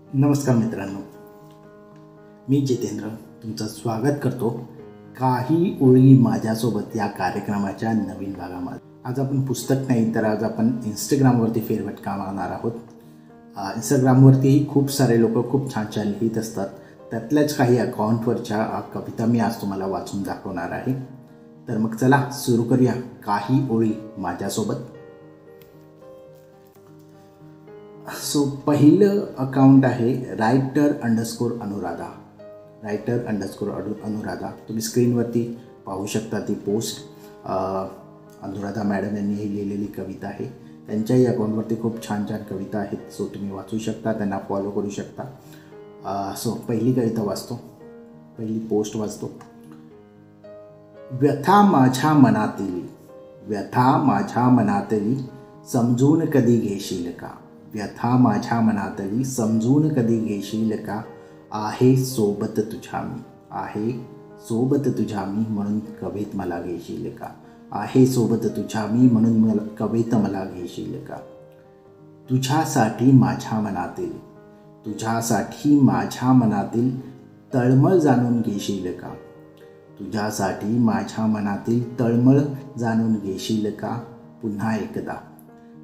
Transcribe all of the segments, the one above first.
नमस्कार मित्रांनो, मी जितेंद्र तुमचं स्वागत करतो काही ओळी माझ्यासोबत या कार्यक्रमाच्या नवीन भागामध्ये. आज आपण पुस्तक नाही तर आज आपण इंस्टाग्रामवरती फेरफटका मारणार आहोत. इंस्टाग्रामवरतीही खूप सारे लोक खूप छान छान लिहित असतात. त्यातल्याच काही अकाउंटवरच्या कविता मी आज तुम्हाला वाचून दाखवणार आहे. तर मग चला सुरू करूया काही ओळी माझ्यासोबत. पहिलं अकाउंट आहे रायटर_अनुराधा. रायटर_अनुराधा तुम्ही स्क्रीनवरती पाहू शकता. ती पोस्ट अनुराधा मॅडम यांनी ही लिहिलेली कविता आहे. त्यांच्याही अकाउंटवरती खूप छान छान कविता आहेत. सो तुम्ही वाचू शकता, त्यांना फॉलो करू शकता. पहिली कविता वाचतो, पहिली पोस्ट वाचतो. व्यथा माझ्या मनातली, व्यथा माझ्या मनातली समजून कधी घेशील का. व्यथा माझ्या मनातली समजून कधी घेशील का. आहे सोबत तुझ्या मी, आहे सोबत तुझ्या मी म्हणून कवेत मला घेशील का. आहे सोबत तुझ्या मी म्हणून मला कवेत मला घेशील का. तुझ्यासाठी माझ्या मनातील, तुझ्यासाठी माझ्या मनातील तळमळ जाणून घेशील का. तुझ्यासाठी माझ्या मनातील तळमळ जाणून घेशील का. पुन्हा एकदा,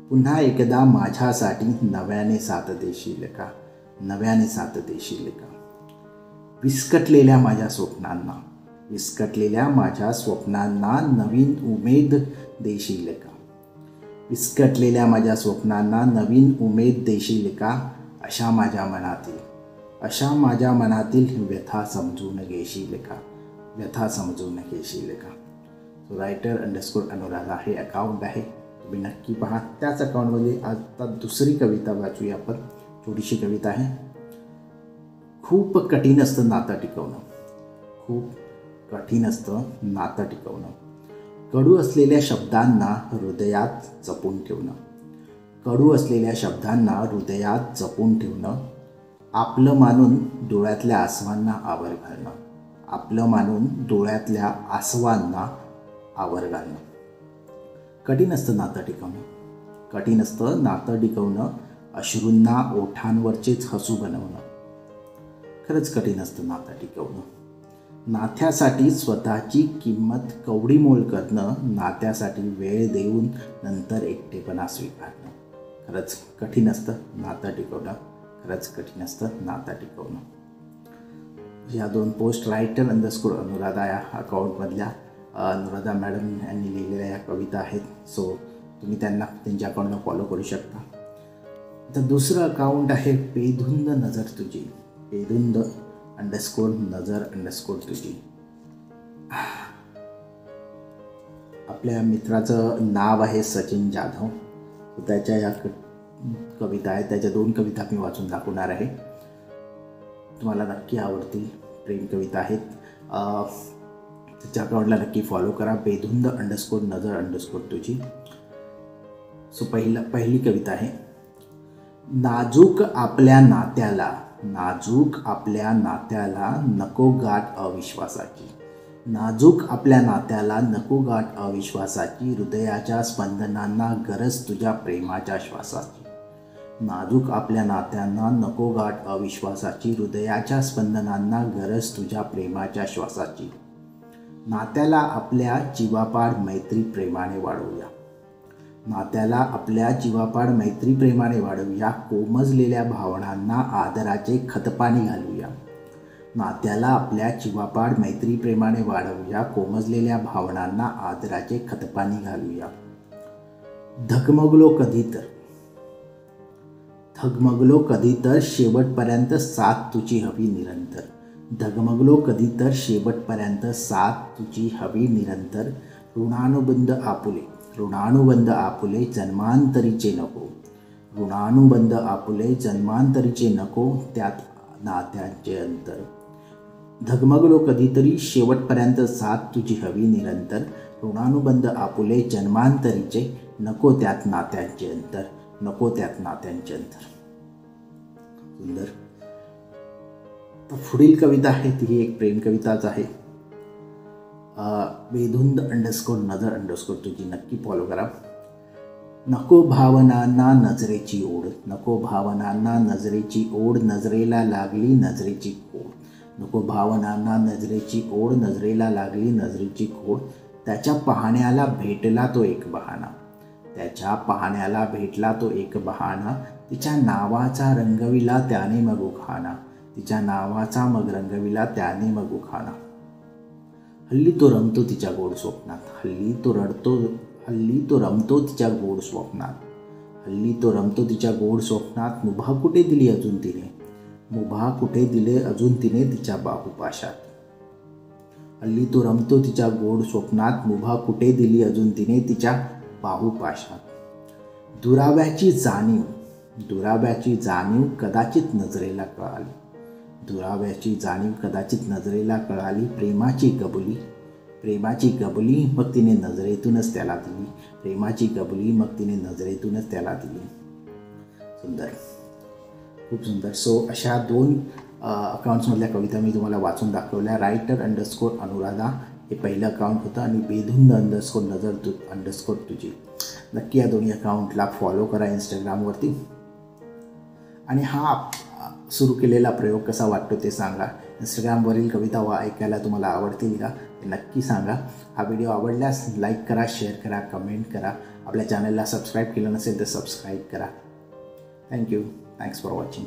पुन्हा एकदा माझ्यासाठी नव्याने साथ देशील का. नव्याने साथ देशील का. विस्कटलेल्या माझ्या स्वप्नांना, विस्कटलेल्या माझ्या स्वप्नांना नवीन उमेद देशील का. विस्कटलेल्या माझ्या स्वप्नांना नवीन उमेद देशील का. अशा माझ्या मनातील, अशा माझ्या मनातील व्यथा समजून घेशील का. व्यथा समजून घेशील का. रायटर_अनुराधा हे अकाउंट आहे, तुम्ही नक्की पहा. त्याच अकाउंटमध्ये आता दुसरी कविता वाचूया आपण. छोटीशी कविता आहे. खूप कठीण असतं नातं टिकवणं, खूप कठीण असतं नातं टिकवणं. कडू असलेल्या शब्दांना हृदयात जपून ठेवणं, कडू असलेल्या शब्दांना हृदयात जपून ठेवणं. आपलं मानून डोळ्यातल्या आसवांना आवर घालणं, आपलं मानून डोळ्यातल्या आसवांना आवर घालणं. कठीण असतं नातं टिकवणं, कठीण असतं नातं टिकवणं. अश्रूंना ओठांवरचेच हसू बनवणं. खरंच कठीण असतं नातं टिकवणं. नात्यासाठी स्वतःची किंमत कवडीमोल करणं, नात्यासाठी वेळ देऊन नंतर एकटेपणा स्वीकारणं. खरंच कठीण असतं नातं टिकवणं, खरंच कठीण असतं नातं टिकवणं. या दोन पोस्ट रायटर_अनुराधा या अकाउंटमधल्या अनुराधा मॅडम यांनी लिहिलेल्या या कविता आहेत. सो तुम्ही त्यांना त्यांच्या अकाउंटला फॉलो करू शकता. तर दुसरं अकाउंट आहे बेधुंद नजर तुझी, बेधुंद_नजर_ तुझी. आपल्या मित्राचं नाव आहे सचिन जाधव. त्याच्या या कविता आहेत, त्याच्या दोन कविता मी वाचून दाखवणार आहे. तुम्हाला नक्की आवडतील. प्रेम कविता आहेत. त्याच्या अकाउंटला नक्की फॉलो करा. बेधुंद_नजर_ तुझी. सो पहिली कविता आहे. नाजूक आपल्या नात्याला, नाजूक आपल्या नात्याला नको गाठ अविश्वासाची. नाजूक आपल्या नात्याला नको गाठ अविश्वासाची. हृदयाच्या स्पंदनांना गरज तुझ्या प्रेमाच्या श्वासाची. नाजूक आपल्या नात्यांना नको गाठ अविश्वासाची. हृदयाच्या स्पंदनांना गरज तुझ्या प्रेमाच्या श्वासाची. नात्याला आपल्या जीवापाड मैत्री प्रेमाने वाढवूया, नात्याला आपल्या जीवापाड मैत्री प्रेमाने वाढवूया. कोमजलेल्या भावनांना आदराचे खतपाणी घालूया. नात्याला आपल्या जीवापाड मैत्री प्रेमाने वाढवूया. कोमजलेल्या भावनांना आदराचे खतपाणी घालूया. धगमगलो कधी तर, धगमगलो कधी तर शेवटपर्यंत साथ तुझी हवी निरंतर. धगमगलो कधी तर शेवटपर्यंत साथ तुझी हवी निरंतर. ऋणानुबंध आपुले, ऋणानुबंध आपुले जन्मांतरीचे नको. ऋणानुबंध आपुले जन्मांतरीचे नको. त्यात नात्यांचे अंतर. धगमगलो कधीतरी शेवटपर्यंत साथ तुझी हवी निरंतर. ऋणानुबंध आपुले जन्मांतरीचे नको. त्यात नात्यांचे अंतर, नको त्यात नात्यांचे अंतर. सुंदर. तर पुढील कविता आहे ती एक प्रेम कविताच आहे. बेधुंद_नजर_ तुझी. नक्की फॉलो करा. नको भावनांना नजरेची ओढ, नको भावनांना नजरेची ओढ, नजरेला लागली नजरेची खोड. नको भावनांना नजरेची ओढ, नजरेला लागली नजरेची खोड. त्याच्या पाहण्याला भेटला तो एक बहाणा, त्याच्या पाहण्याला भेटला तो एक बहाणा. तिच्या नावाचा रंगविला त्याने मग उखाणा, तिच्या नावाचा मग रंगविला त्याने मग उखाणा. हल्ली तो रमतो तिच्या गोड स्वप्नात, हल्ली तो रमतो तिच्या गोड स्वप्नात, हल्ली तो रमतो तिच्या गोड स्वप्नात. मुभा कुठे दिली अजून तिने, मुभा कुठे दिले अजून तिने तिच्या बाहुपाशात. हल्ली तो रमतो तिच्या गोड स्वप्नात, मुभा कुठे दिली अजून तिने तिच्या बाहुपाशात. दुराव्याची जाणीव, दुराव्याची जाणीव कदाचित नजरेला कळाली, दुराव्याची जाणीव कदाचित नजरेला कळाली. प्रेमाची कबुली, प्रेमाची कबुली मग तिने नजरेतूनच त्याला दिली, प्रेमाची कबुली मग तिने नजरेतूनच त्याला दिली. सुंदर, खूप सुंदर. सो अशा 2 अकाउंट्समधल्या कविता मी तुम्हाला वाचून दाखवल्या. रायटर_अनुराधा हे पहिलं अकाउंट होतं आणि बेधुंद_नजर तुझी. नक्की या दोन्ही अकाउंटला फॉलो करा इंस्टाग्रामवरती. आणि हा सुरू केलेला प्रयोग कसा वाटतो ते सांगा. इंस्टाग्रामवरील कविता ऐकायला तुम्हाला आवडतील का ते नक्की सांगा. हा व्हिडिओ आवडल्यास लाईक करा, शेअर करा, कमेंट करा. आपल्या चॅनलला सबस्क्राईब केलं नसेल तर सबस्क्राईब करा. थँक्यू. Thanks for watching.